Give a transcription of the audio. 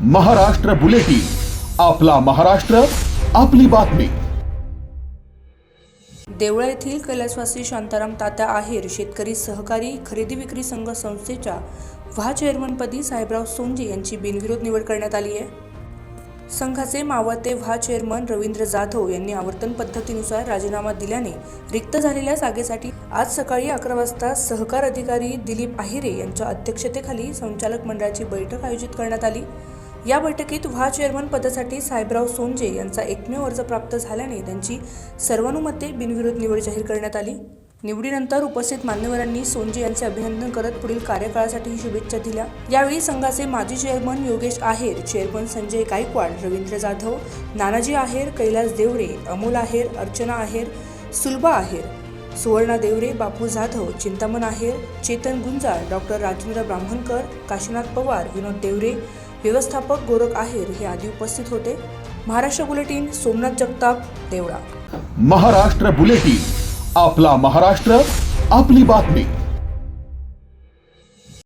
Maharashtra bulletin, आपला महाराष्ट्र, आपली बातमी। देवळा येथील कैलासवासी शांताराम तात्या आहेर शेतकरी सहकारी खरेदी विक्री संघ संस्थेच्या व्हा चेअरमनपदी साहेबराव सोनजे यांची बिनविरोध निवड करण्यात आली आहे। संघाचे मावळते व्हा चेअरमन रवींद्र जाधव यांनी आवर्तन पद्धतीनुसार राजीनामा दिल्याने रिक्त झालेल्या जागेसाठी आज सकाळी 11 वाजता सहकार अधिकारी दिलीप आहेरे यांच्या अध्यक्षतेखाली संचालक मंडळाची बैठक आयोजित करण्यात आली। या बैठकीत व्हा चेअरमन पदासाठी साहेबराव सोनजे यांचा एकमेव अर्ज प्राप्त झाल्याने त्यांची सर्वानुमते बिनविरोध निवड जाहीर करण्यात आली। निवडीनंतर उपस्थित मान्यवरांनी सोनजे यांचे अभिनंदन करत पुढील कार्यकाळासाठी शुभेच्छा दिल्या। यावेळी संघाचे माजी चेअरमन योगेश आहेर, चेअरमन संजय गायकवाड, रवींद्र जाधव, नानाजी आहेर, कैलास देवरे, अमोल आहेर, अर्चना आहेर, सुलभा आहेर, सुवर्णा देवरे, बापू जाधव, चिंतामण आहेर, चेतन गुंजाळ, डॉक्टर राजेंद्र ब्राह्मणकर, काशीनाथ पवार, विनोद देवरे, व्यवस्थापक गोरख आहेर हे आदी उपस्थित होते। महाराष्ट्र बुलेटिन, सोमनाथ जगताप, देवळा। महाराष्ट्र बुलेटिन, आपला महाराष्ट्र, आपली बातमी।